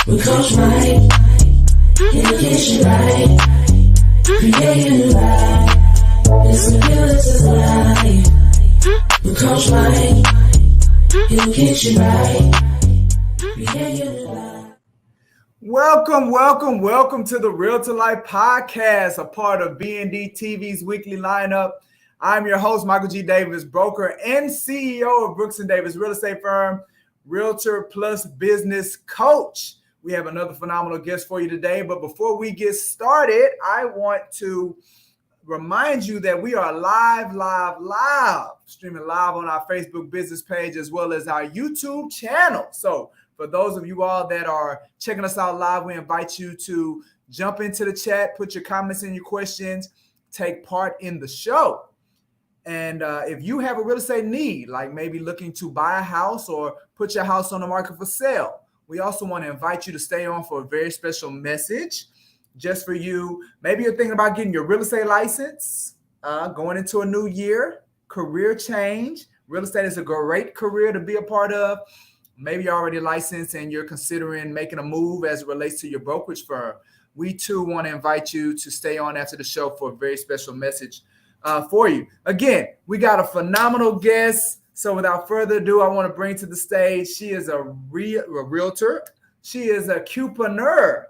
We coach right, education right, creating a life. It's a beautiful life. We coach right, education right, creating a life. Welcome to the Realtor Life Podcast, a part of BND TV's weekly lineup. I'm your host, Michael G. Davis, broker and CEO of Brooks & Davis Real Estate Firm, Realtor Plus Business Coach. We have another phenomenal guest for you today, but before we get started, I want to remind you that we are live, streaming live on our Facebook business page as well as our YouTube channel. So for those of you all that are checking us out live, we invite you to jump into the chat, put your comments and your questions, take part in the show. And if you have a real estate need, like maybe looking to buy a house or put your house on the market for sale, we also want to invite you to stay on for a very special message just for you. Maybe you're thinking about getting your real estate license, going into a new year, career change. Real estate is a great career to be a part of. Maybe you're already licensed and you're considering making a move as it relates to your brokerage firm. We too want to invite you to stay on after the show for a very special message for you. Again, we got a phenomenal guest. So without further ado, I want to bring to the stage, she is a realtor. She is a cuponer.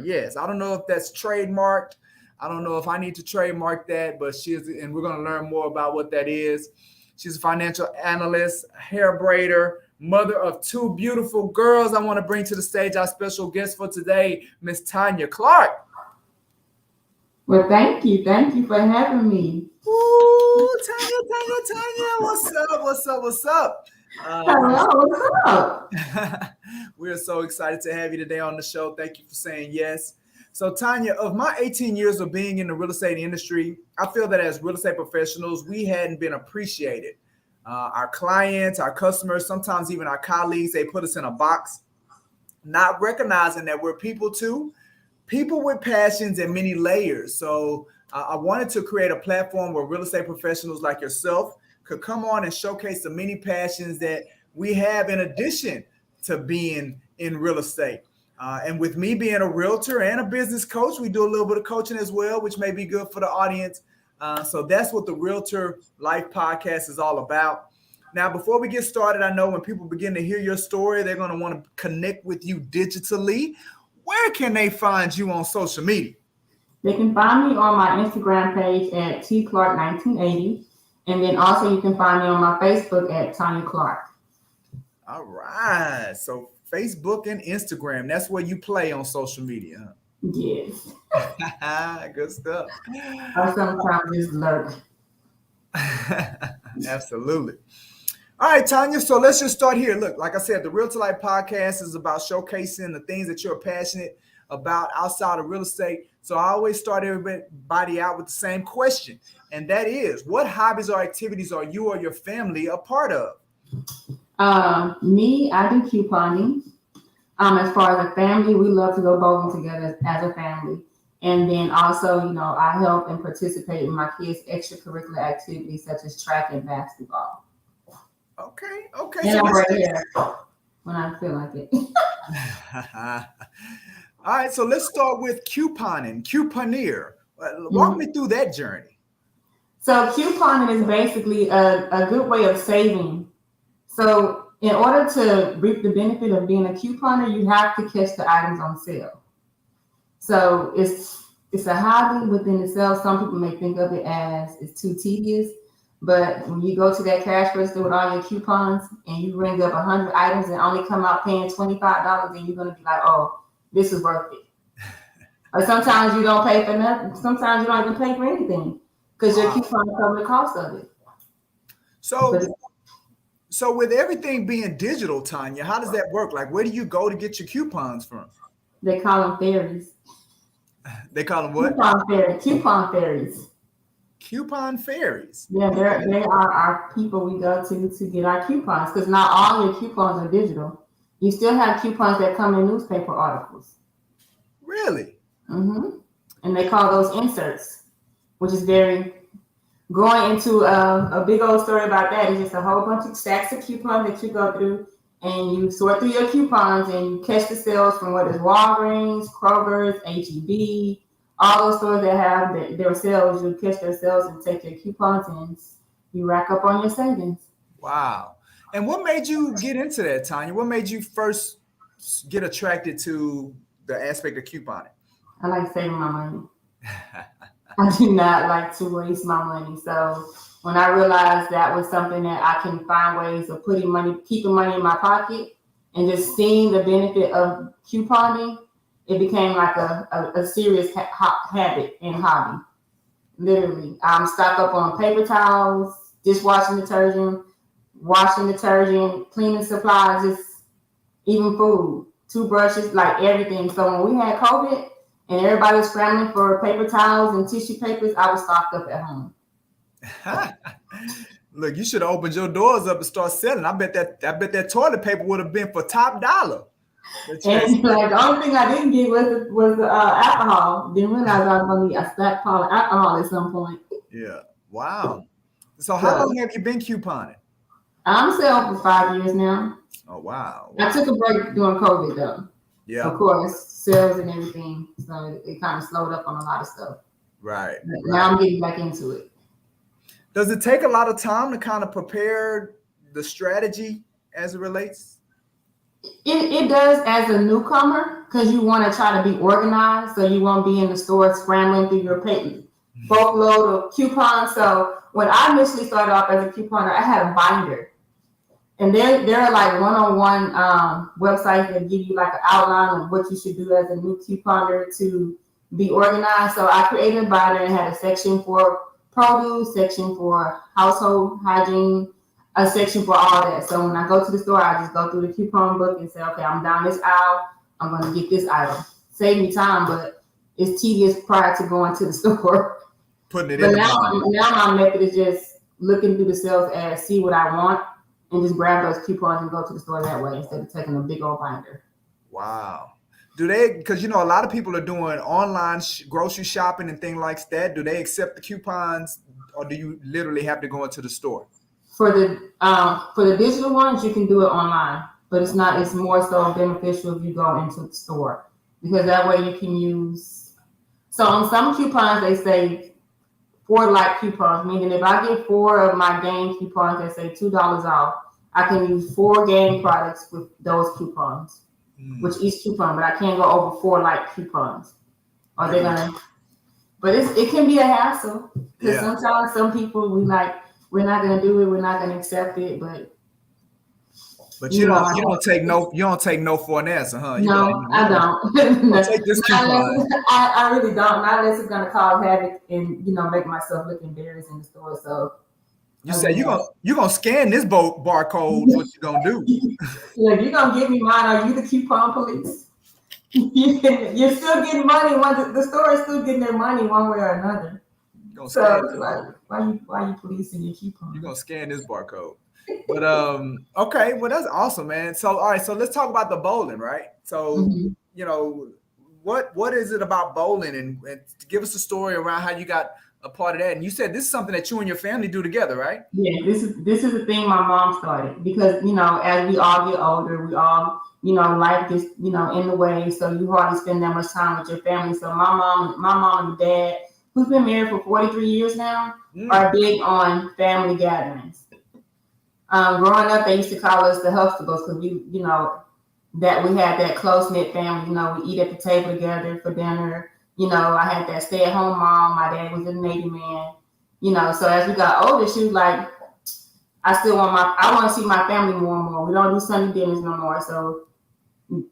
Yes, I don't know if that's trademarked. I don't know if I need to trademark that, but she is, and we're going to learn more about what that is. She's a financial analyst, hair braider, mother of two beautiful girls. I want to bring to the stage our special guest for today, Miss Tonya Clark. Well, thank you. Thank you for having me. Ooh, Tonya. What's up? Hello, what's up? We're so excited to have you today on the show. Thank you for saying yes. So, Tonya, of my 18 years of being in the real estate industry, I feel that as real estate professionals, we hadn't been appreciated. Our clients, our customers, sometimes even our colleagues, they put us in a box, not recognizing that we're people too. People with passions and many layers. So I wanted to create a platform where real estate professionals like yourself could come on and showcase the many passions that we have in addition to being in real estate. And with me being a realtor and a business coach, we do a little bit of coaching as well, which may be good for the audience. So that's what the Realtor Life Podcast is all about. Now, before we get started, I know when people begin to hear your story, they're going to want to connect with you digitally. Where can they find you on social media? They can find me on my Instagram page at tclark1980. And then also you can find me on my Facebook at Tonya Clark. All right. So Facebook and Instagram, that's where you play on social media, huh? Yes. Good stuff. I sometimes just lurk. Absolutely. All right, Tonya, so let's just start here. Look, like I said, the Realtor Life Podcast is about showcasing the things that you're passionate about outside of real estate. So I always start everybody out with the same question, and that is, what hobbies or activities are you or your family a part of? Me, I do couponing. As far as a family, we love to go bowling together as a family. And then also, I help and participate in my kids' extracurricular activities such as track and basketball. Okay. And I'm right here when I feel like it. All right, so let's start with cuponer. Walk me through that journey. So couponing is basically a good way of saving. So in order to reap the benefit of being a couponer, you have to catch the items on sale. So it's a hobby within itself. Some people may think of it as it's too tedious. But when you go to that cash register with all your coupons and you ring up 100 items and only come out paying $25, then you're going to be like, oh, this is worth it. Or sometimes you don't pay for nothing. Sometimes you don't even pay for anything because your coupon covers the cost of it. So with everything being digital, Tonya, how does that work? Like, where do you go to get your coupons from? They call them fairies. They call them what? Coupon fairies. Coupon fairies. Yeah, they are our people we go to get our coupons, because not all your coupons are digital. You still have coupons that come in newspaper articles. Really? Mm-hmm. And they call those inserts, which is very going into a big old story about that. It's just a whole bunch of stacks of coupons that you go through and you sort through your coupons and you catch the sales from what is Walgreens, Kroger's, H-E-B, all those stores that have their sales. You catch their sales and take your coupons and you rack up on your savings. Wow. And what made you get into that, Tonya? What made you first get attracted to the aspect of couponing? I like saving my money. I do not like to waste my money. So when I realized that was something that I can find ways of keeping money in my pocket and just seeing the benefit of couponing, it became like a serious habit and hobby. Literally, I'm stocked up on paper towels, dishwashing detergent, washing detergent, cleaning supplies, just even food, toothbrushes, like everything. So when we had COVID and everybody was scrambling for paper towels and tissue papers, I was stocked up at home. Look, you should have opened your doors up and start selling. I bet that toilet paper would have been for top dollar. And like the only thing I didn't get was the alcohol. Didn't realize I was going to need a stockpile of alcohol at some point. Yeah. Wow. So how long have you been couponing? I'm selling for 5 years now. Oh, wow. I took a break during COVID though. Yeah. Of course, sales and everything. So it kind of slowed up on a lot of stuff. Right. Now I'm getting back into it. Does it take a lot of time to kind of prepare the strategy as it relates? It does as a newcomer, because you want to try to be organized, so you won't be in the store scrambling through your boatload of coupons. So when I initially started off as a couponer, I had a binder, and there are like one-on-one websites that give you like an outline of what you should do as a new couponer to be organized. So I created a binder and had a section for produce, section for household hygiene, a section for all that. So when I go to the store, I just go through the coupon book and say, okay, I'm down this aisle. I'm going to get this item. Save me time, but it's tedious prior to going to the store. Putting it but in now my method is just looking through the sales ads, see what I want, and just grab those coupons and go to the store that way instead of taking a big old binder. Wow. Do they, because a lot of people are doing online grocery shopping and things like that. Do they accept the coupons, or do you literally have to go into the store? For the digital ones, you can do it online, but it's more so beneficial if you go into the store, because that way you can use. So on some coupons, they say 4 like coupons, meaning if I get 4 of my game coupons that say $2 off, I can use 4 game products with those coupons, which each coupon, but I can't go over 4 like coupons. Are they gonna? But it can be a hassle, because sometimes some people we're not gonna do it, we're not gonna accept it, but you don't take no for an answer, huh? No, I don't. Take this coupon. I really don't. Not unless it's gonna cause havoc and make myself look embarrassed in the store. So you say you're gonna scan this barcode. What you gonna do? Yeah, you're gonna give me mine. Are you the coupon police? You're still getting money. The store is still getting their money one way or another. So why you policing your coupon? You're gonna scan this barcode. But okay, well that's awesome, man. So all right, so let's talk about the bowling, right? So what is it about bowling, and give us a story around how you got a part of that. And you said this is something that you and your family do together, right? Yeah, this is the thing my mom started, because as we all get older, we all life gets in the way, so you hardly spend that much time with your family. So my mom and dad, who's been married for 43 years now, are big on family gatherings. Growing up, they used to call us the Huxtables, because that we had that close-knit family. We eat at the table together for dinner. I had that stay-at-home mom. My dad was a Navy man. So as we got older, she was like, I want to see my family more and more. We don't do Sunday dinners no more. So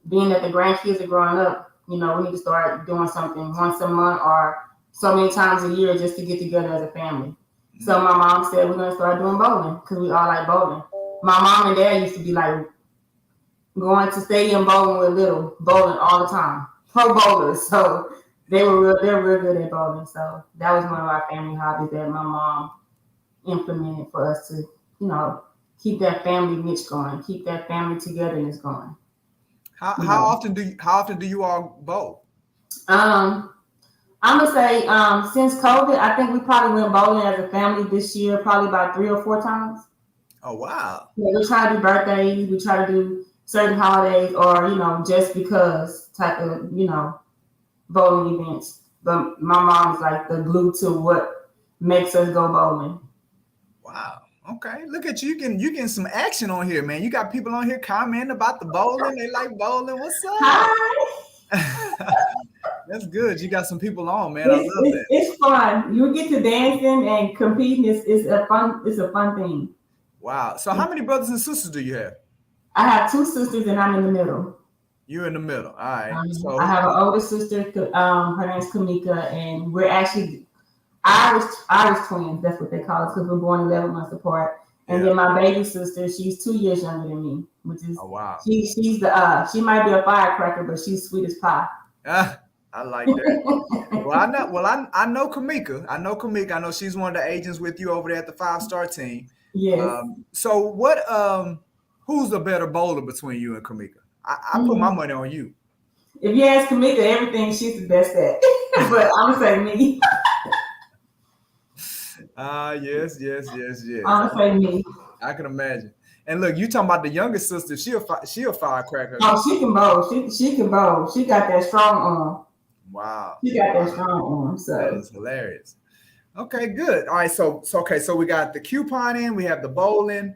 being that the grandkids are growing up, we need to start doing something once a month or so many times a year just to get together as a family. So my mom said we're going to start doing bowling, because we all like bowling. My mom and dad used to be like going to stadium bowling with bowling all the time. Pro bowlers. So they're real good at bowling. So that was one of our family hobbies that my mom implemented for us to, keep that family niche going, keep that family togetherness going. How often do you all bowl? I'm gonna say since COVID, I think we probably went bowling as a family this year, probably about 3 or 4 times. Oh, wow. Yeah, we try to do birthdays, we try to do certain holidays, or just because type of bowling events. But my mom's like the glue to what makes us go bowling. Wow. Okay. Look at you. You getting some action on here, man. You got people on here commenting about the bowling. They like bowling. What's up? Hi. That's good. You got some people on, man. I It's, love it's, that. it's fun. You get to dancing and competing. It's a fun thing. Wow. So how many brothers and sisters do you have? I have two sisters and I'm in the middle. You're in the middle. All right. I So have an older sister. Her name's Kamika, and we're actually Irish twins. That's what they call us because we're born 11 months apart. And then my baby sister, she's 2 years younger than me, which is wow. she's the she might be a firecracker, but she's sweet as pie. I like that. I know Kamika. I know she's one of the agents with you over there at the 5-star team. Yes. So what? Who's the better bowler between you and Kamika? I put my money on you. If you ask Kamika everything, she's the best at. But I'm gonna say me. Yes. I'm gonna say me. I can imagine. And look, you talking about the youngest sister? She a firecracker. Oh, she can bowl. She can bowl. She got that strong arm. Wow. She got that strong arm. So that is hilarious. Okay, good. All right, so we got the couponing, we have the bowling.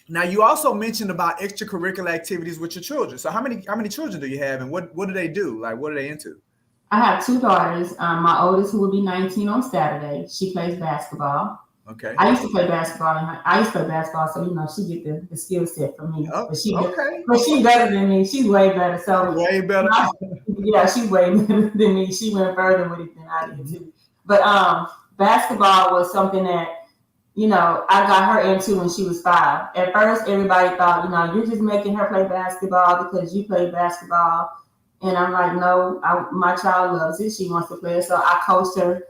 Now you also mentioned about extracurricular activities with your children. So how many children do you have, and what do they do? Like, what are they into? I have two daughters. My oldest, who will be 19 on Saturday, she plays basketball. Okay. I used to play basketball, so she get the skill set from me. Oh, but she's okay. better than me. She's way better. So way better. She's way better than me. She went further with it than I did too. But basketball was something that I got her into when she was 5. At first, everybody thought, you're just making her play basketball because you play basketball. And I'm like, no, my child loves it. She wants to play it. So I coached her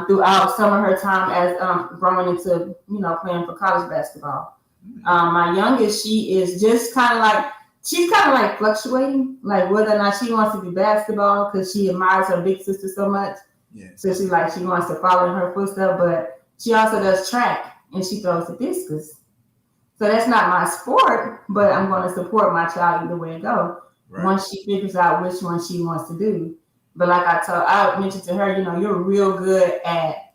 throughout some of her time as growing into, playing for college basketball. My youngest, she's kind of like fluctuating, like whether or not she wants to do basketball because she admires her big sister so much. Yes. So she wants to follow in her footsteps, but she also does track and she throws the discus. So that's not my sport, but I'm going to support my child either way it goes. Right. Once she figures out which one she wants to do. But like I mentioned to her, you're real good at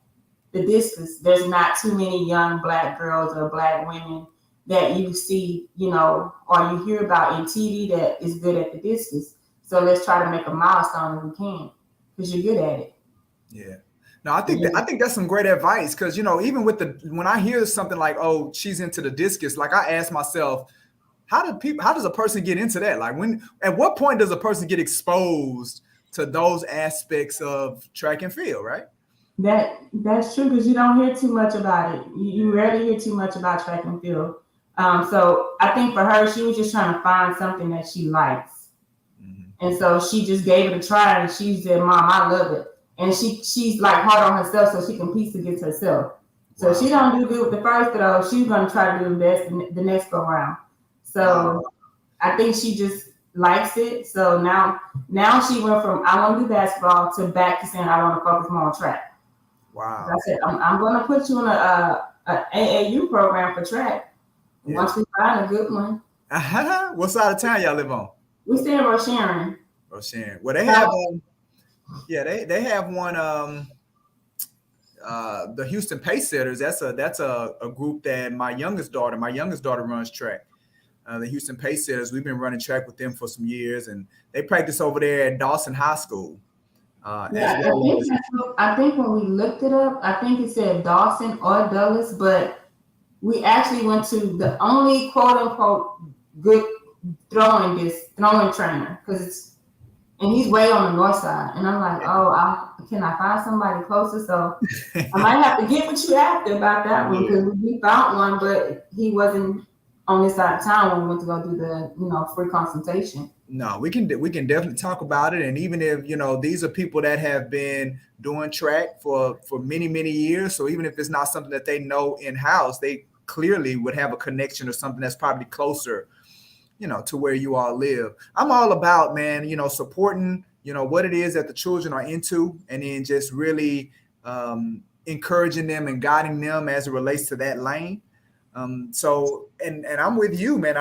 the discus. There's not too many young Black girls or Black women that you see, or you hear about in TV that is good at the discus. So let's try to make a milestone if we can, because you're good at it. Yeah. No, I think that's some great advice because even with when I hear something like, oh, she's into the discus, like I ask myself, how does a person get into that? Like at what point does a person get exposed to those aspects of track and field, right? That's true because you don't hear too much about it. You rarely hear too much about track and field. So I think for her, she was just trying to find something that she likes. Mm-hmm. And so she just gave it a try and she said, Mom, I love it. And she's like hard on herself so she competes against herself. So wow. She don't do good with the first throw. She's going to try to do the best the next go round. So I think she just likes it. So now she went from I want to do basketball to back to saying I want to focus more on track. Wow. I said I'm going to put you in a AAU program for track. Yeah. Once we find a good one. What side of town y'all live on? We stay in Rosharon. Well, they have they have one. The Houston Pacesetters. That's a group that my youngest daughter runs track. The Houston Pacesetters. We've been running track with them for some years, and they practice over there at Dawson High School. I think when we looked it up, I think it said Dawson or Dulles, but we actually went to the only quote unquote good throwing trainer and he's way on the north side. And I'm like, can I find somebody closer? So I might have to get with you after about that one because we found one, but he wasn't on this side of town when we went to go do the free consultation. No, we can definitely talk about it. And even if these are people that have been doing track for many, many years, so even if it's not something that they know in-house, they clearly would have a connection or something that's probably closer to where you all live. I'm all about, man, supporting, what it is that the children are into, and then just really encouraging them and guiding them as it relates to that lane. So and I'm with you, man.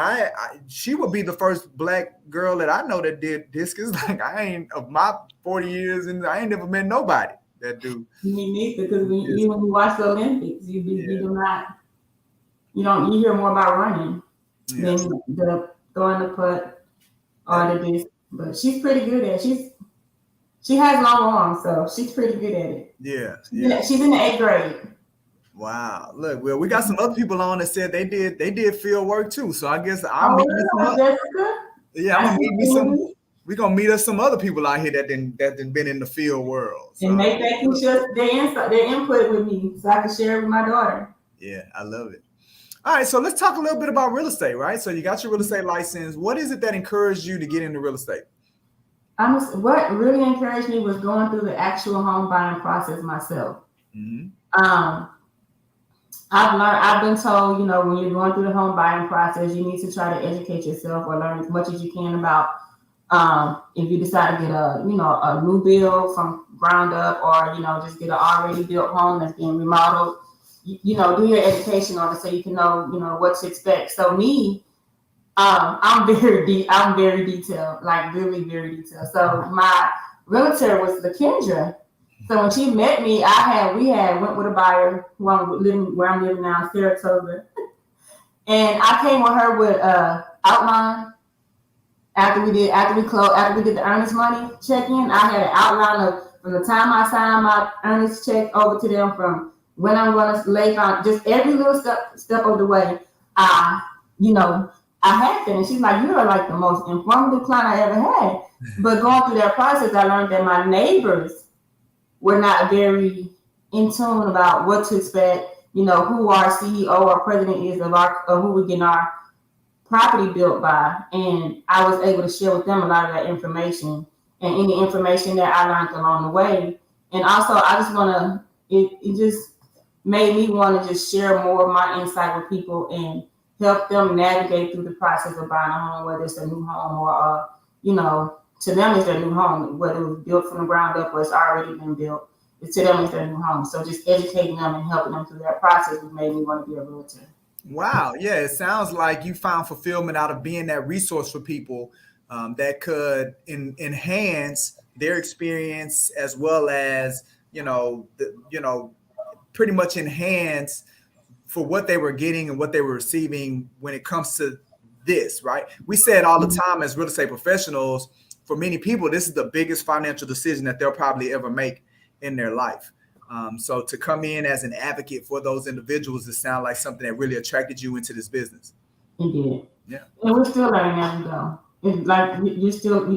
She would be the first black girl that I know that did discus. Like I ain't of my 40 years and I ain't never met nobody that do. Me neither, because when you watch the Olympics, you hear more about running than the throwing the putt or the disc. But she's pretty good at it. She has long arms, so she's pretty good at it. Yeah. She's in the 8th grade. Wow. Look, well, we got some other people on that said they did field work too. So I guess I'll meet some Jessica? Yeah, I'm gonna meet me some. We're gonna meet us some other people out here that been in the field world. So. And they can share their input with me so I can share it with my daughter. Yeah, I love it. All right, so let's talk a little bit about real estate, right? So you got your real estate license. What is it that encouraged you to get into real estate? What really encouraged me was going through the actual home buying process myself. Mm-hmm. I've been told, when you're going through the home buying process, you need to try to educate yourself or learn as much as you can about if you decide to get a new build from ground up or, just get an already built home that's being remodeled, do your education on it so you can know, what to expect. So me, I'm very detailed, like really very detailed. So my realtor was LaKendra. So when she met me, we went with a buyer where I'm living now in Saratoga. And I came with her with outline. After we did the earnest money check-in, I had an outline from the time I signed my earnest check over to them from when I'm going to lay on just every little step of the way. I had that, and she's like, "You are like the most informative client I ever had." But going through that process, I learned that my neighbors were not very in tune about what to expect. Who our CEO or president is of who we're getting our property built by, and I was able to share with them a lot of that information and any information that I learned along the way. And also, I just want to. It just made me want to just share more of my insight with people and help them navigate through the process of buying a home, whether it's a new home or, to them it's their new home, whether it was built from the ground up or it's already been built. To them it's their new home. So just educating them and helping them through that process made me want to be a realtor. Wow. Yeah, it sounds like you found fulfillment out of being that resource for people that could enhance their experience as well as, pretty much enhance for what they were getting and what they were receiving when it comes to this, right? We say it all the time as real estate professionals. For many people, this is the biggest financial decision that they'll probably ever make in their life. So to come in as an advocate for those individuals, it sounds like something that really attracted you into this business. It did. Yeah. And we're still learning as we go. It's like you're still,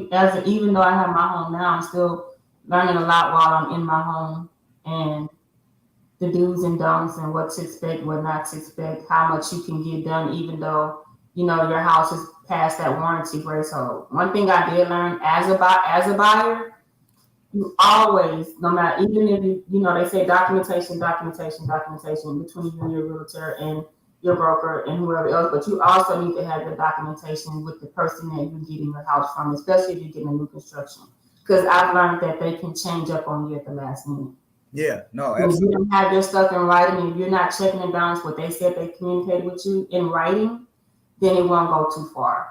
even though I have my home now, I'm still learning a lot while I'm in my home and the do's and don'ts and what to expect, what not to expect, how much you can get done, even though, your house is past that warranty threshold. One thing I did learn as a buyer, you always, no matter, even if they say documentation between you and your realtor and your broker and whoever else, but you also need to have the documentation with the person that you're getting your house from, especially if you're getting a new construction. Because I've learned that they can change up on you at the last minute. Yeah, no, absolutely. If you don't have your stuff in writing and you're not checking and balance what they said they communicated with you in writing, then it won't go too far.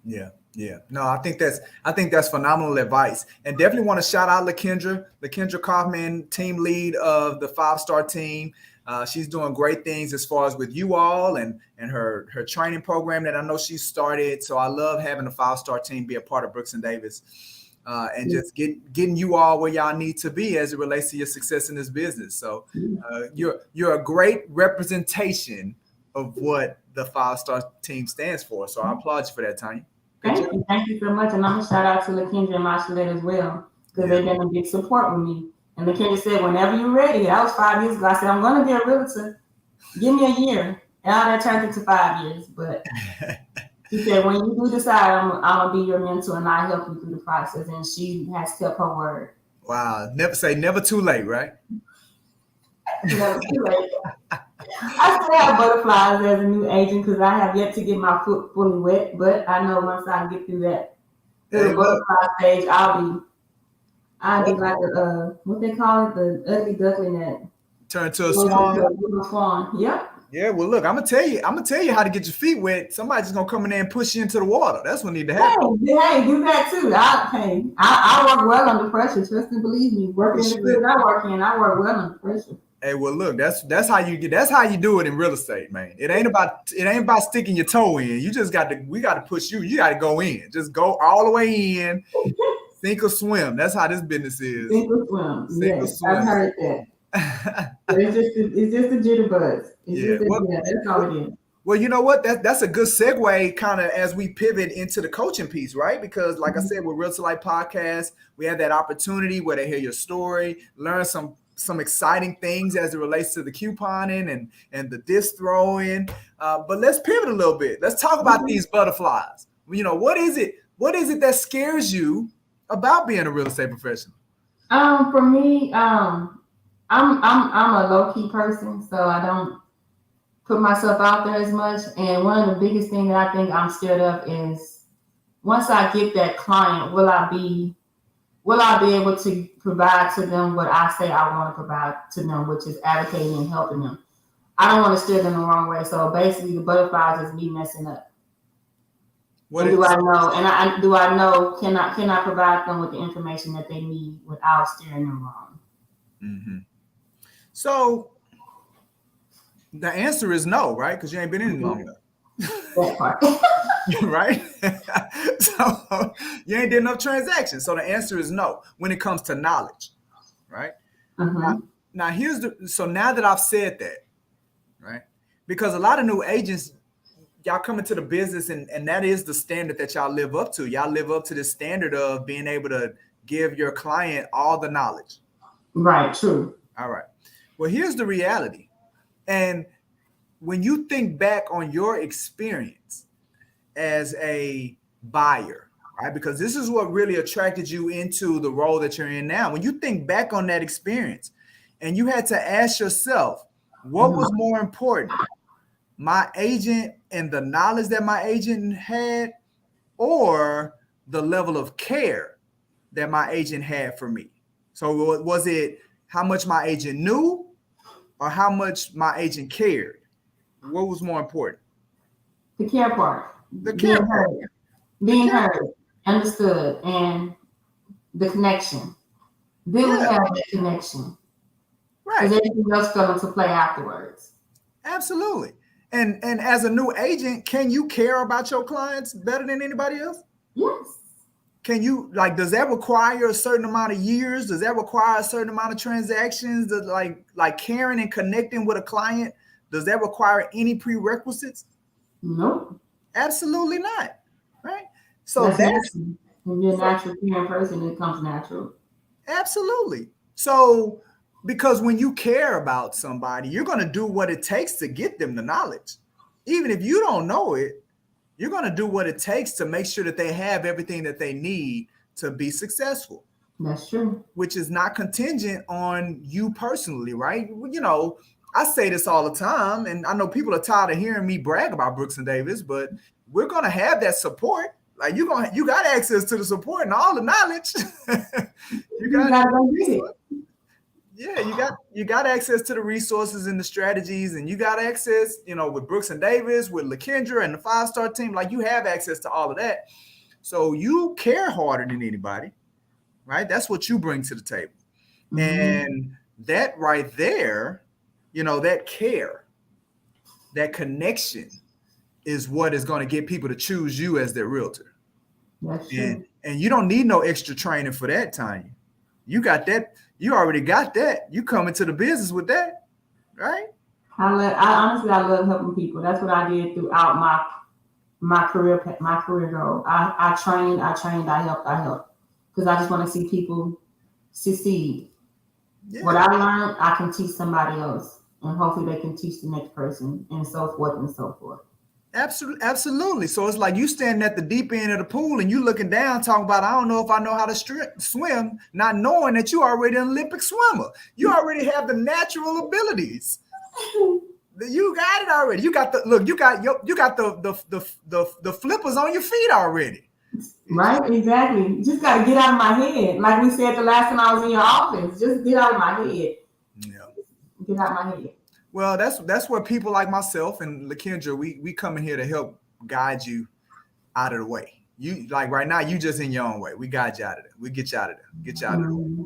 Yeah. Yeah, no, I think that's phenomenal advice, and definitely want to shout out LaKendra Kaufman, team lead of the 5-star team. She's doing great things as far as with you all and her training program that I know she started. So I love having the 5-star team be a part of Brooks and Davis, and just getting you all where y'all need to be as it relates to your success in this business. So you're a great representation of what the 5-star team stands for. So I applaud you for that, Tonya. Thank you so much. And I'm going to shout out to LaKendra and Mashalette as well, because they've been a big support with me. And LaKendra said, whenever you're ready, that was 5 years ago. I said, I'm going to be a realtor. Give me a year. And all that turned into 5 years. But she said, when you do decide, I'm going to be your mentor and I help you through the process. And she has kept her word. Wow. Never too late, right? Never too late. I still have butterflies as a new agent because I have yet to get my foot fully wet, but I know once I get through that butterfly stage, I'll be like what they call it, the ugly duckling that turn to a swan. Swan. Yep. Yeah, well, look, I'm gonna tell you how to get your feet wet. Somebody's just gonna come in there and push you into the water. That's what need to happen. Hey, do that too. I work well under pressure. Trust and believe me. Working in the field I work well under pressure. Hey, well, look, that's how you do it in real estate, man. It ain't about sticking your toe in. We got to push you. You got to go in. Just go all the way in. Sink or swim. That's how this business is. Sink or swim. Yes, I've heard that. It's just a jitterbug. That's all it is. Well, you know what? That's a good segue kind of as we pivot into the coaching piece, right? Because like I said, with Realtor Life Podcast, we have that opportunity where they hear your story, learn some exciting things as it relates to the couponing and the disc throwing. But let's pivot a little bit. Let's talk about these butterflies. You know, what is it that scares you about being a real estate professional? For me, I'm a low-key person, so I don't put myself out there as much. And one of the biggest things that I think I'm scared of is once I get that client, will I be able to provide to them what I say I want to provide to them, which is advocating and helping them. I don't want to steer them the wrong way. So basically the butterflies is me messing up. What do I know? And do I know, can I provide them with the information that they need without steering them wrong? Mm-hmm. So the answer is no, right? Because you ain't been in it long enough. That part. Right? So you ain't did enough transactions. So the answer is no when it comes to knowledge, right? Mm-hmm. Now now that I've said that, right? Because a lot of new agents, y'all come into the business and that is the standard that y'all live up to. Y'all live up to the standard of being able to give your client all the knowledge. Right, true. All right. Well, here's the reality. And when you think back on your experience as a buyer, right? Because this is what really attracted you into the role that you're in now. When you think back on that experience and you had to ask yourself, what was more important, my agent and the knowledge that my agent had, or the level of care that my agent had for me? So was it how much my agent knew or how much my agent cared? What was more important? The care part. The care part. Being heard, understood, and the connection. Then we have the connection. Right. Because everything else comes into play afterwards. Absolutely. And as a new agent, can you care about your clients better than anybody else? Yes. Can you, does that require a certain amount of years? Does that require a certain amount of transactions? Does like caring and connecting with a client, does that require any prerequisites? Nope. Absolutely not. Right? So that's natural. When you're a natural caring person, it comes natural. Absolutely. So because when you care about somebody, you're going to do what it takes to get them the knowledge. Even if you don't know it, you're going to do what it takes to make sure that they have everything that they need to be successful. That's true. Which is not contingent on you personally, right? You know, I say this all the time, and I know people are tired of hearing me brag about Brooks and Davis, but we're going to have that support. Like you got access to the support and all the knowledge. you got access to the resources and the strategies, and you got access, with Brooks and Davis, with LaKendra and the 5-star team. Like you have access to all of that. So you care harder than anybody, right? That's what you bring to the table. Mm-hmm. And that right there, that care, that connection is what is going to get people to choose you as their realtor. That's true. And you don't need no extra training for that, Tonya. You got that. You already got that. You come into the business with that, right? I love helping people. That's what I did throughout my career goal. I trained, I helped. Because I just want to see people succeed. Yeah. What I learned, I can teach somebody else. And hopefully they can teach the next person, and so forth and so forth. Absolutely. So it's like you standing at the deep end of the pool and you looking down talking about, I don't know if I know how to swim, not knowing that you already an Olympic swimmer. You already have the natural abilities. You got it already. You got the flippers on your feet already. Right, exactly. You just got to get out of my head. Like we said the last time I was in your office, just get out of my head. Yeah. Get out of my head. Well, that's where people like myself and LaKendra, we come in here to help guide you out of the way. You like right now, you just in your own way. We guide you out of there. We get you out of there. Get you out of the way. Mm-hmm.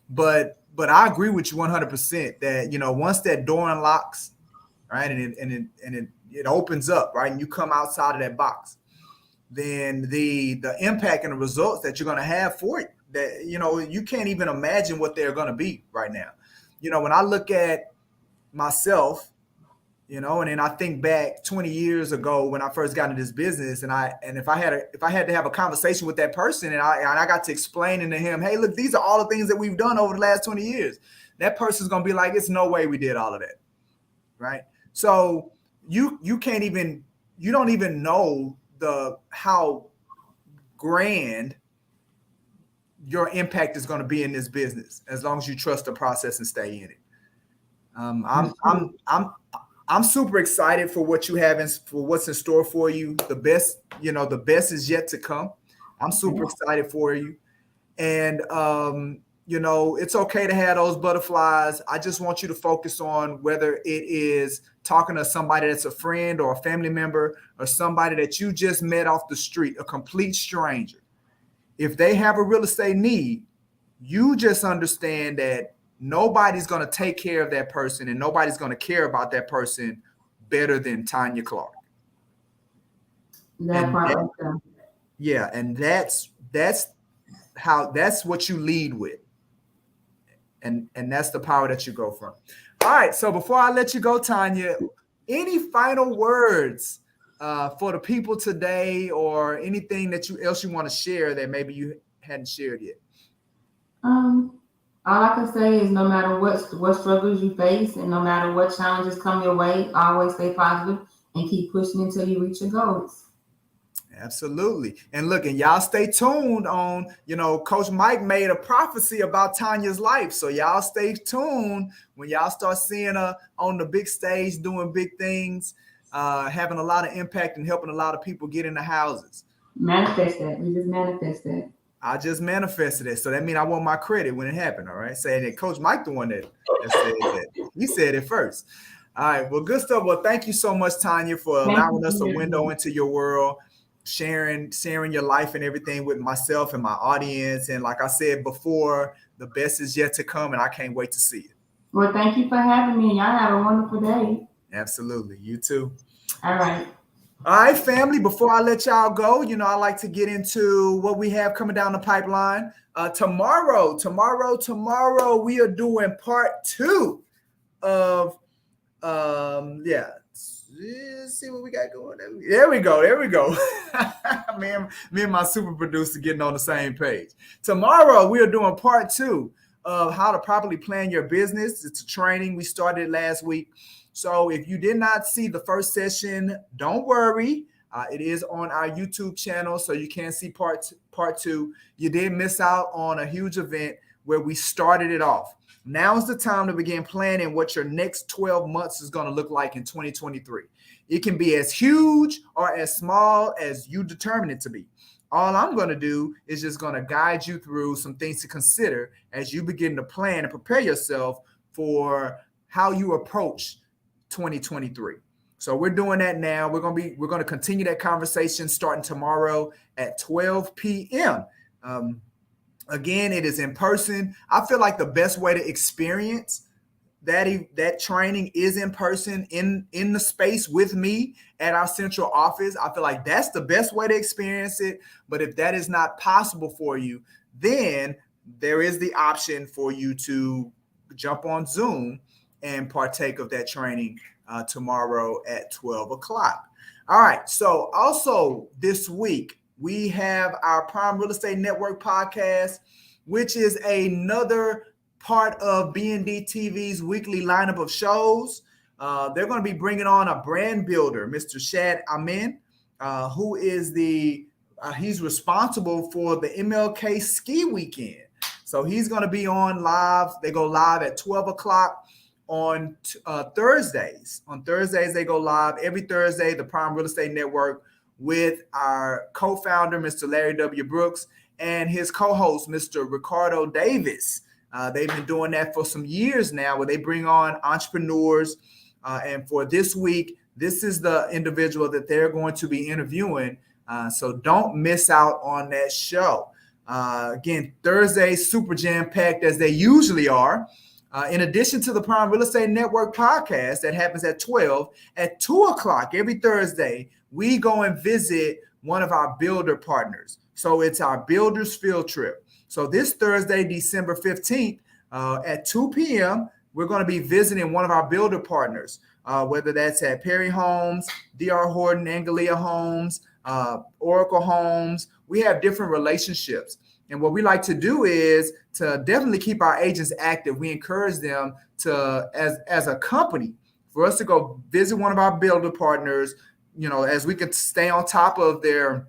But I agree with you 100% that once that door unlocks, right, and it opens up, right, and you come outside of that box, then the impact and the results that you're going to have for it, that you can't even imagine what they're going to be right now. When I look at myself, and then I think back 20 years ago when I first got into this business, and if I had to have a conversation with that person, and I got to explaining to him, hey, look, these are all the things that we've done over the last 20 years. That person's gonna be like, it's no way we did all of that, right? So you don't even know how grand your impact is going to be in this business as long as you trust the process and stay in it. I'm super excited for what you have for what's in store for you. The best is yet to come. I'm super excited for you. And, it's okay to have those butterflies. I just want you to focus on whether it is talking to somebody that's a friend or a family member or somebody that you just met off the street, a complete stranger. If they have a real estate need, you just understand that nobody's going to take care of that person and nobody's going to care about that person better than Tonya Clark. Yeah, and that's what you lead with. And that's the power that you go from. All right, so before I let you go, Tonya, any final words for the people today, or anything else you want to share that maybe you hadn't shared yet? All I can say is no matter what struggles you face and no matter what challenges come your way, always stay positive and keep pushing until you reach your goals. Absolutely. And look, and y'all stay tuned on, Coach Mike made a prophecy about Tonya's life. So y'all stay tuned when y'all start seeing her on the big stage doing big things, having a lot of impact and helping a lot of people get into houses. Manifest that. We just manifest that. I just manifested it. So that means I want my credit when it happened. All right. Saying that Coach Mike, the one that said that. He said it first. All right. Well, good stuff. Well, thank you so much, Tonya, for allowing us a window into your world, sharing your life and everything with myself and my audience. And like I said before, the best is yet to come, and I can't wait to see it. Well, thank you for having me. Y'all have a wonderful day. Absolutely. You too. All right. All right, family, before I let y'all go, I like to get into what we have coming down the pipeline. Tomorrow, we are doing part 2 of, let's see what we got going. There we go. me and my super producer getting on the same page. Tomorrow, we are doing part 2 of how to properly plan your business. It's a training we started last week. So if you did not see the first session, don't worry. It is on our YouTube channel, so you can see part 2. You did miss out on a huge event where we started it off. Now is the time to begin planning what your next 12 months is going to look like in 2023. It can be as huge or as small as you determine it to be. All I'm going to do is just going to guide you through some things to consider as you begin to plan and prepare yourself for how you approach 2023. So we're doing that now. We're going to continue that conversation starting tomorrow at 12 p.m. Again, it is in person. I feel like the best way to experience that training is in person, in the space with me at our central office. I feel like that's the best way to experience it. But if that is not possible for you, then there is the option for you to jump on Zoom and partake of that training tomorrow at 12 o'clock. All right. So also this week, we have our Prime Real Estate Network podcast, which is another part of BND TV's weekly lineup of shows. They're going to be bringing on a brand builder, Mr. Shad Amin, who is he's responsible for the MLK ski weekend. So he's going to be on live. They go live at 12 o'clock on Thursdays. On Thursdays, they go live every Thursday, the Prime Real Estate Network, with our co-founder, Mr. Larry W. Brooks, and his co-host, Mr. Ricardo Davis. They've been doing that for some years now, where they bring on entrepreneurs And for this week, this is the individual that they're going to be interviewing. So don't miss out on that show. Again, Thursday, super jam-packed as they usually are. In addition to the Prime Real Estate Network podcast that happens at 12, at 2 o'clock every Thursday, we go and visit one of our builder partners. So it's our builders field trip. So this Thursday, December 15th, at 2 p.m., we're going to be visiting one of our builder partners, whether that's at Perry Homes, D.R. Horton, Angelia Homes, Oracle Homes. We have different relationships. And what we like to do is to definitely keep our agents active. We encourage them to, as a company, for us to go visit one of our builder partners, as we can stay on top of their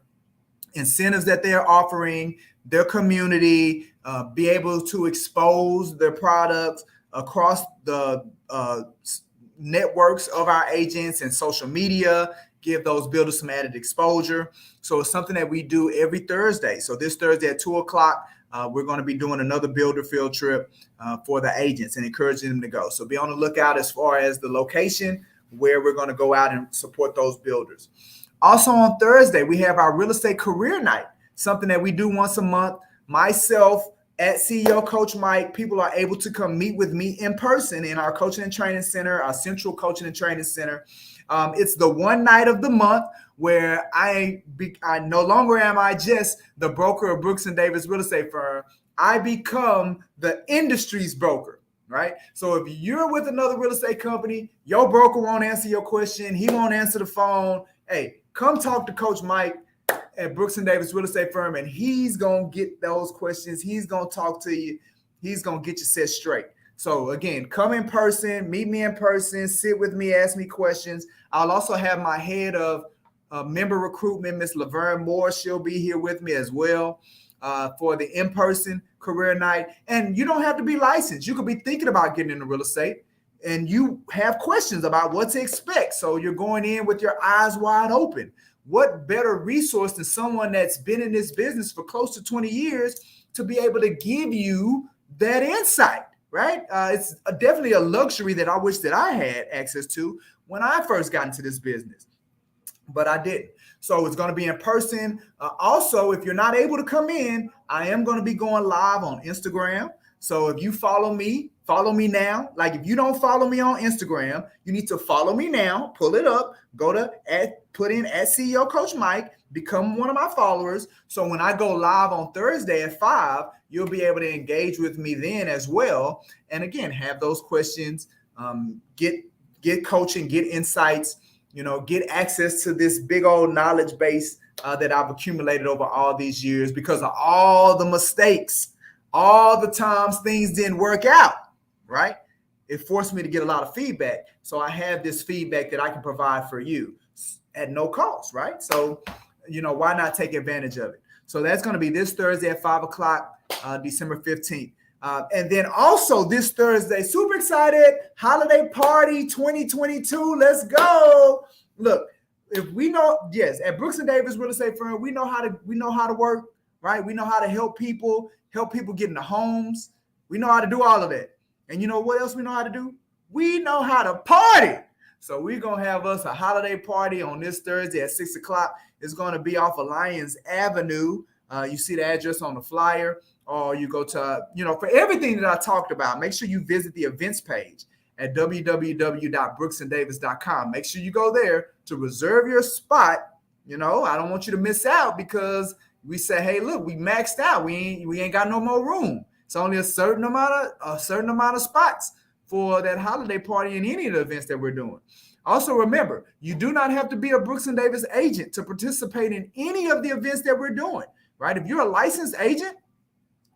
incentives that they're offering, their community, be able to expose their products across the networks of our agents and social media, give those builders some added exposure. So it's something that we do every Thursday. So this Thursday at 2 o'clock, we're going to be doing another builder field trip for the agents and encouraging them to go. So be on the lookout as far as the location where we're going to go out and support those builders. Also on Thursday, we have our real estate career night, something that we do once a month. Myself, at CEO Coach Mike, people are able to come meet with me in person in our coaching and training center, our central coaching and training center. It's the one night of the month where I no longer am I just the broker of Brooks and Davis real estate firm. I become the industry's broker, right? So if you're with another real estate company, your broker won't answer your question. He won't answer the phone. Hey, come talk to Coach Mike at Brooks and Davis real estate firm, and he's going to get those questions. He's going to talk to you. He's going to get you set straight. So again, come in person, meet me in person, sit with me, ask me questions. I'll also have my head of member recruitment, Miss Laverne Moore. She'll be here with me as well for the in-person career night. And you don't have to be licensed. You could be thinking about getting into real estate and you have questions about what to expect. So you're going in with your eyes wide open. What better resource than someone that's been in this business for close to 20 years to be able to give you that insight, right? It's definitely a luxury that I wish that I had access to when I first got into this business, but I didn't. So it's going to be in person. Also, if you're not able to come in, I am going to be going live on Instagram. So if you follow me now. Like if you don't follow me on Instagram, you need to follow me now. Pull it up, go to put in at CEO Coach Mike, become one of my followers. So when I go live on Thursday at 5, you'll be able to engage with me then as well. And again, have those questions, get coaching, get insights, get access to this big old knowledge base that I've accumulated over all these years because of all the mistakes, all the times things didn't work out, right? It forced me to get a lot of feedback. So I have this feedback that I can provide for you at no cost, right? So, why not take advantage of it? So that's going to be this Thursday at 5 o'clock, December 15th. And then also this Thursday, super excited, holiday party 2022. Let's go. Look, if we know, yes, at Brooks and Davis Real Estate Firm, we know how to work, right? We know how to help people get into homes. We know how to do all of that. And you know what else we know how to do? We know how to party. So we're going to have us a holiday party on this Thursday at 6 o'clock. It's going to be off of Lyons Avenue. You see the address on the flyer, or you go to, for everything that I talked about, make sure you visit the events page at www.brooksanddavis.com. Make sure you go there to reserve your spot. I don't want you to miss out because we say, hey, look, we maxed out. We ain't got no more room. It's only a certain amount of spots for that holiday party and any of the events that we're doing. Also, remember, you do not have to be a Brooks and Davis agent to participate in any of the events that we're doing, right? If you're a licensed agent,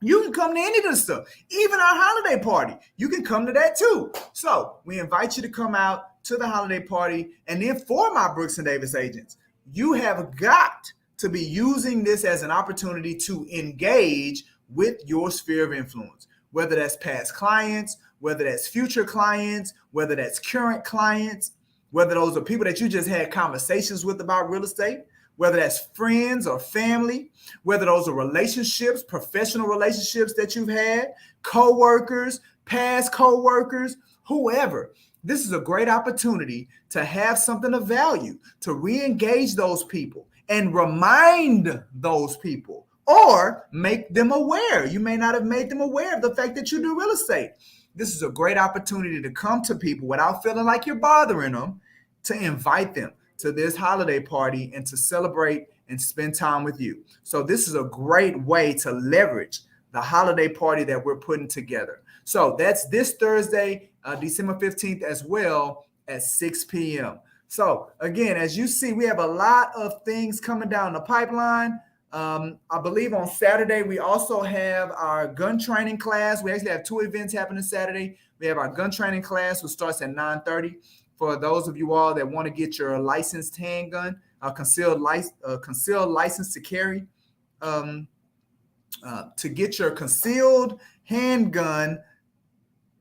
you can come to any of this stuff, even our holiday party. You can come to that too. So we invite you to come out to the holiday party. And then for my Brooks and Davis agents, you have got to be using this as an opportunity to engage with your sphere of influence, whether that's past clients, whether that's future clients, whether that's current clients, whether those are people that you just had conversations with about real estate, whether that's friends or family, whether those are relationships, professional relationships that you've had, coworkers, past coworkers, whoever. This is a great opportunity to have something of value, to re-engage those people and remind those people or make them aware. You may not have made them aware of the fact that you do real estate. This is a great opportunity to come to people without feeling like you're bothering them, to invite them to this holiday party and to celebrate and spend time with you. So this is a great way to leverage the holiday party that we're putting together. So that's this Thursday, December 15th as well at 6 p.m. So again, as you see, we have a lot of things coming down the pipeline. I believe on Saturday, we also have our gun training class. We actually have 2 events happening Saturday. We have our gun training class, which starts at 9:30. For those of you all that want to get your licensed handgun, concealed license to carry, to get your concealed handgun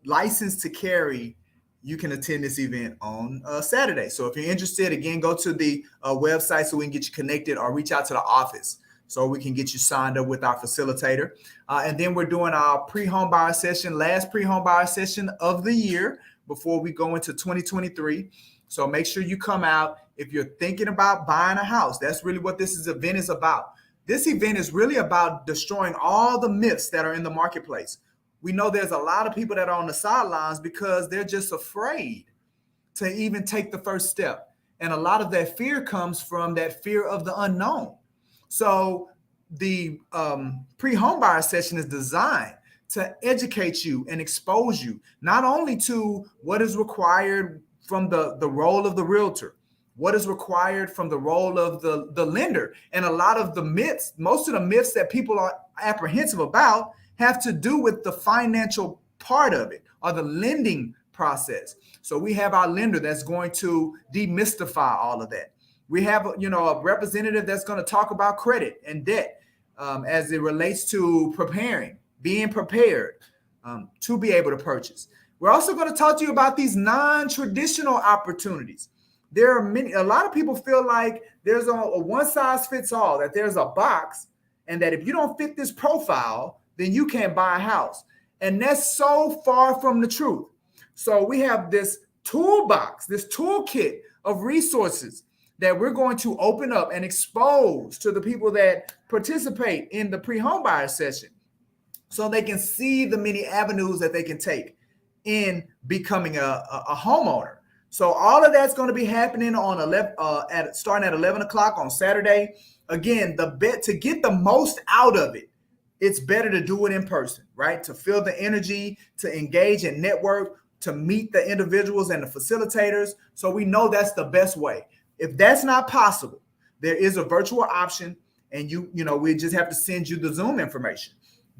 license to carry, you can attend this event on Saturday. So if you're interested, again, go to the website so we can get you connected, or reach out to the office so we can get you signed up with our facilitator. And then we're doing our pre-home buyer session, last pre-home buyer session of the year before we go into 2023. So make sure you come out if you're thinking about buying a house. That's really what this event is about. This event is really about destroying all the myths that are in the marketplace. We know there's a lot of people that are on the sidelines because they're just afraid to even take the first step. And a lot of that fear comes from that fear of the unknown. So the pre-home buyer session is designed to educate you and expose you, not only to what is required from the role of the realtor, what is required from the role of the lender. And a lot of the myths, most of the myths that people are apprehensive about have to do with the financial part of it, or the lending process. So we have our lender that's going to demystify all of that. We have, a representative that's going to talk about credit and debt as it relates to being prepared to be able to purchase. We're also going to talk to you about these non-traditional opportunities. There are a lot of people feel like there's a one size fits all, that there's a box, and that if you don't fit this profile, then you can't buy a house. And that's so far from the truth. So we have this toolbox, this toolkit of resources that we're going to open up and expose to the people that participate in the pre-home buyer session, so they can see the many avenues that they can take in becoming a homeowner. So all of that's going to be happening on starting at 11 o'clock on Saturday. Again, to get the most out of it, it's better to do it in person, right? To feel the energy, to engage and network, to meet the individuals and the facilitators. So we know that's the best way. If that's not possible, there is a virtual option, and we just have to send you the Zoom information.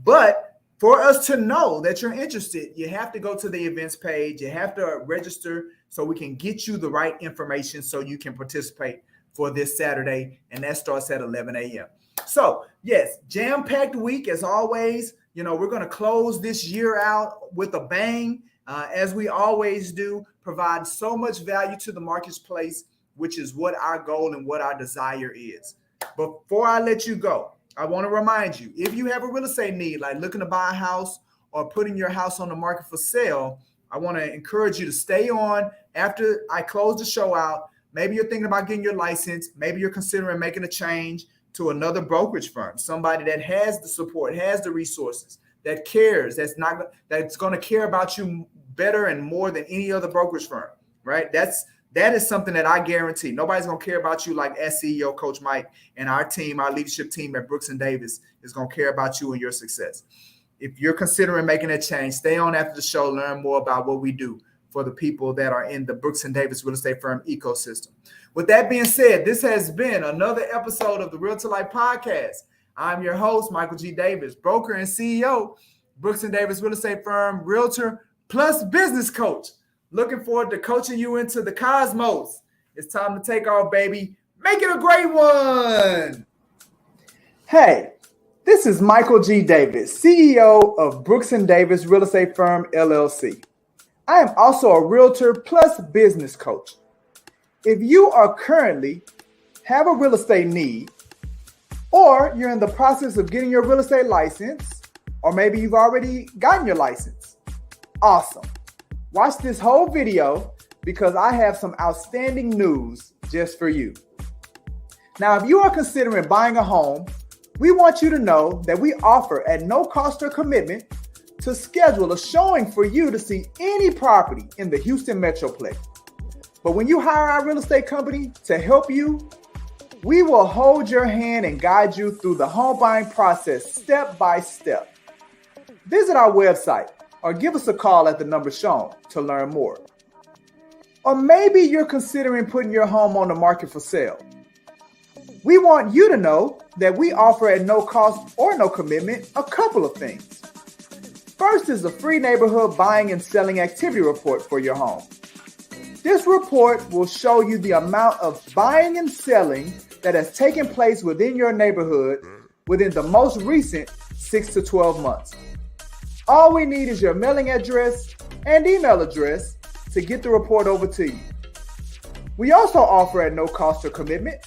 But for us to know that you're interested, you have to go to the events page. You have to register so we can get you the right information so you can participate for this Saturday, and that starts at 11 a.m. So yes, jam-packed week as always. We're going to close this year out with a bang, as we always do, provide so much value to the marketplace, which is what our goal and what our desire is. Before I let you go, I want to remind you, if you have a real estate need, like looking to buy a house or putting your house on the market for sale, I want to encourage you to stay on after I close the show out. Maybe you're thinking about getting your license. Maybe you're considering making a change to another brokerage firm, somebody that has the support, has the resources, that cares, that's going to care about you better and more than any other brokerage firm, right? That is something that I guarantee. Nobody's going to care about you like as CEO Coach Mike and our team, our leadership team at Brooks & Davis is going to care about you and your success. If you're considering making a change, stay on after the show, learn more about what we do for the people that are in the Brooks & Davis real estate firm ecosystem. With that being said, this has been another episode of the Realtor Life Podcast. I'm your host, Michael G. Davis, broker and CEO, Brooks & Davis real estate firm, realtor plus business coach. Looking forward to coaching you into the cosmos. It's time to take off, baby. Make it a great one. Hey, this is Michael G. Davis, CEO of Brooks & Davis Real Estate Firm, LLC. I am also a realtor plus business coach. If you are currently have a real estate need, or you're in the process of getting your real estate license, or maybe you've already gotten your license, awesome. Watch this whole video because I have some outstanding news just for you. Now, if you are considering buying a home, we want you to know that we offer at no cost or commitment to schedule a showing for you to see any property in the Houston Metroplex. But when you hire our real estate company to help you, we will hold your hand and guide you through the home buying process step by step. Visit our website or give us a call at the number shown to learn more. Or maybe you're considering putting your home on the market for sale. We want you to know that we offer at no cost or no commitment a couple of things. First is a free neighborhood buying and selling activity report for your home. This report will show you the amount of buying and selling that has taken place within your neighborhood within the most recent 6 to 12 months. All we need is your mailing address and email address to get the report over to you. We also offer at no cost or commitment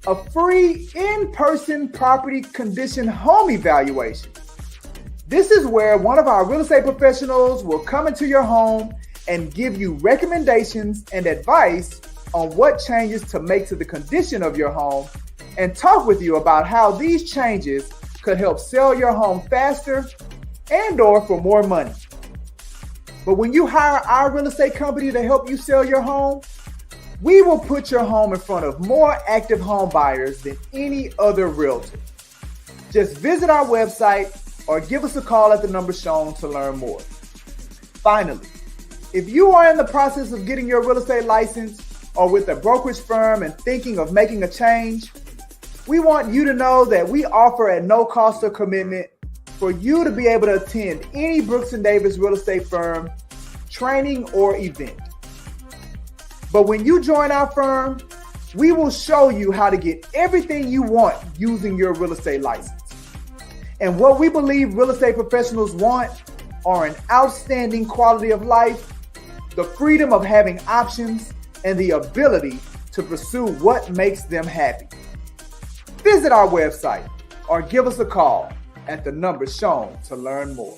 a free in-person property condition home evaluation. This is where one of our real estate professionals will come into your home and give you recommendations and advice on what changes to make to the condition of your home and talk with you about how these changes could help sell your home faster and/or for more money. But when you hire our real estate company to help you sell your home, we will put your home in front of more active home buyers than any other realtor. Just visit our website or give us a call at the number shown to learn more. Finally, if you are in the process of getting your real estate license or with a brokerage firm and thinking of making a change, we want you to know that we offer at no cost or commitment for you to be able to attend any Brooks & Davis real estate firm training or event. But when you join our firm, we will show you how to get everything you want using your real estate license. And what we believe real estate professionals want are an outstanding quality of life, the freedom of having options, and the ability to pursue what makes them happy. Visit our website or give us a call at the number shown to learn more.